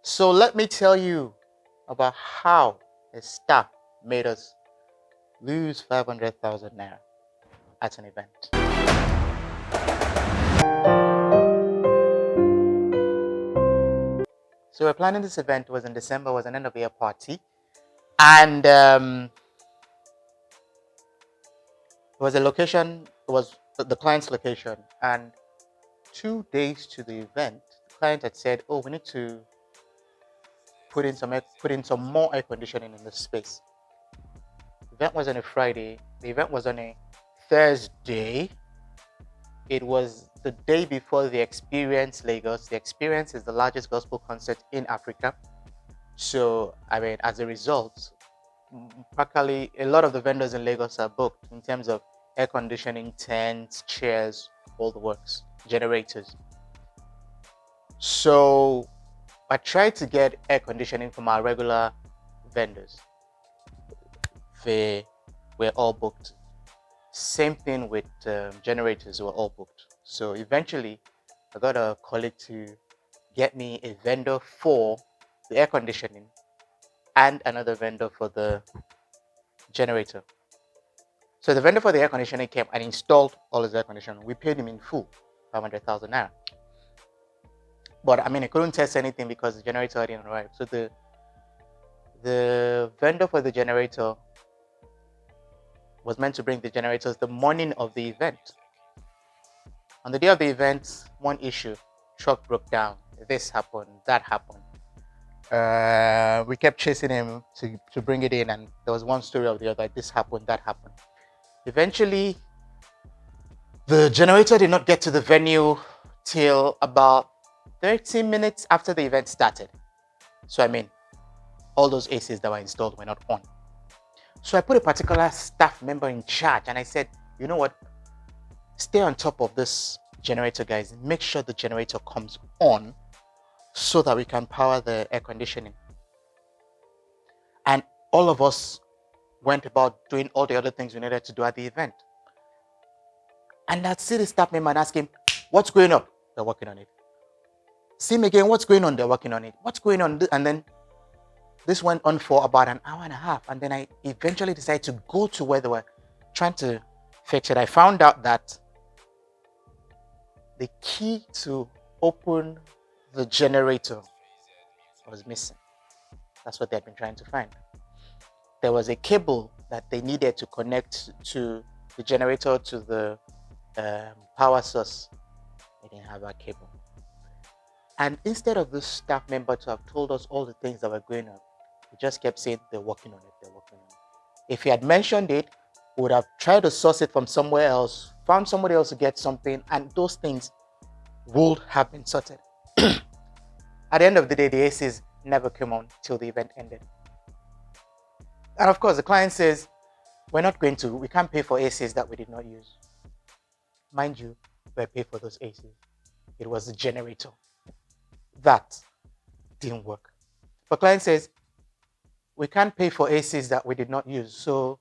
So let me tell you about how a staff made us lose 500,000 naira at an event. So we're planning this event. It was in December. It was an end of year party, and it was a location. It was the client's location, and 2 days to the event, the client had said, "Oh, we need to put in some more air conditioning in this space." The event was on a Friday. The event was on a Thursday. It was the day before the Experience Lagos. The Experience is the largest gospel concert in Africa. So, I mean, as a result, practically a lot of the vendors in Lagos are booked in terms of air conditioning, tents, chairs, all the works, generators. So, I tried to get air conditioning from our regular vendors. They were all booked. Same thing with generators, were all booked. So eventually, I got a colleague to get me a vendor for the air conditioning and another vendor for the generator. So the vendor for the air conditioning came and installed all his air conditioning. We paid him in full, 500,000 naira. But I mean, I couldn't test anything because the generator hadn't arrived. So the vendor for the generator was meant to bring the generators the morning of the event. On the day of the event, one issue, truck broke down. This happened, that happened. We kept chasing him to bring it in, and there was one story of the other. This happened, that happened. Eventually, the generator did not get to the venue till about 30 minutes after the event started. So, I mean, all those ACs that were installed were not on. So I put a particular staff member in charge, and I said, you know what? Stay on top of this generator, guys. Make sure the generator comes on so that we can power the air conditioning. And all of us went about doing all the other things we needed to do at the event. And I'd see the staff member and ask him, what's going on? They're working on it. See him again, what's going on? They're working on it. What's going on? And then this went on for about an hour and a half. And then I eventually decided to go to where they were trying to fix it. I found out that the key to open the generator was missing. That's what they had been trying to find. There was a cable that they needed to connect to the generator to the power source. They didn't have that cable. And instead of this staff member to have told us all the things that were going on, he just kept saying, they're working on it, they're working on it. If he had mentioned it, we would have tried to source it from somewhere else, found somebody else to get something, and those things would have been sorted. At the end of the day, the ACs never came on till the event ended. And of course, the client says, we can't pay for ACs that we did not use. Mind you, we paid for those ACs. It was the generator that didn't work. But client says, we can't pay for ACs that we did not use. So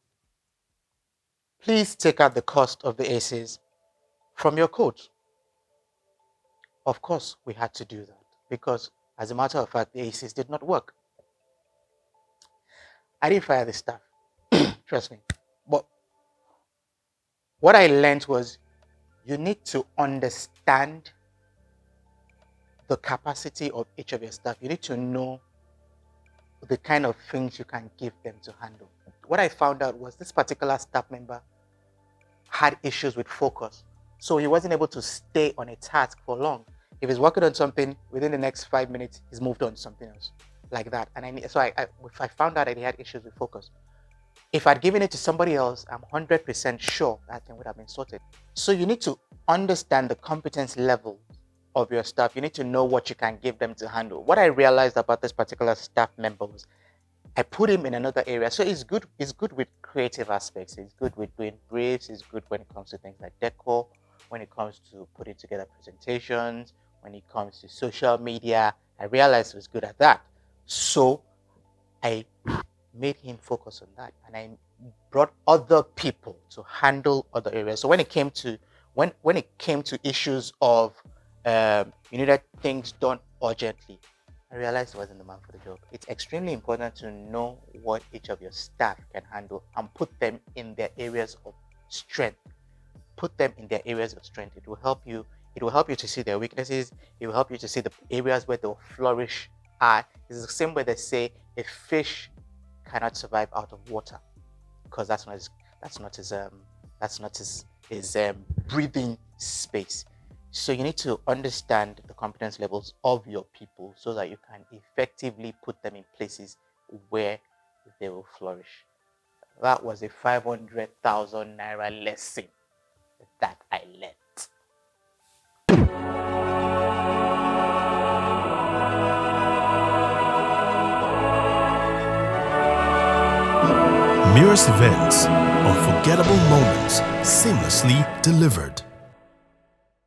please take out the cost of the ACs from your quote. Of course, we had to do that because, as a matter of fact, the ACs did not work. I didn't fire the staff, trust me. But what I learned was you need to understand the capacity of each of your staff. You need to know the kind of things you can give them to handle. What I found out was this particular staff member had issues with focus. So he wasn't able to stay on a task for long. If he's working on something, within the next 5 minutes, he's moved on to something else, like that. And I found out that he had issues with focus. If I'd given it to somebody else, I'm 100% sure that thing would have been sorted. So you need to understand the competence level of your staff. You need to know what you can give them to handle. What I realized about this particular staff member was I put him in another area. So he's good with creative aspects. He's good with doing briefs. He's good when it comes to things like decor, when it comes to putting together presentations, when it comes to social media. I realized he was good at that. So I made him focus on that. And I brought other people to handle other areas. So when it came to issues of you needed things done urgently, I realized I wasn't the man for the job. It's extremely important to know what each of your staff can handle and put them in their areas of strength. Put them in their areas of strength. It will help you. It will help you to see their weaknesses. It will help you to see the areas where they'll flourish at. It's the same way they say a fish cannot survive out of water because that's not his breathing space. So you need to understand the competence levels of your people so that you can effectively put them in places where they will flourish. That was a 500,000 naira lesson that I learned. Mirrors events, unforgettable moments, seamlessly delivered.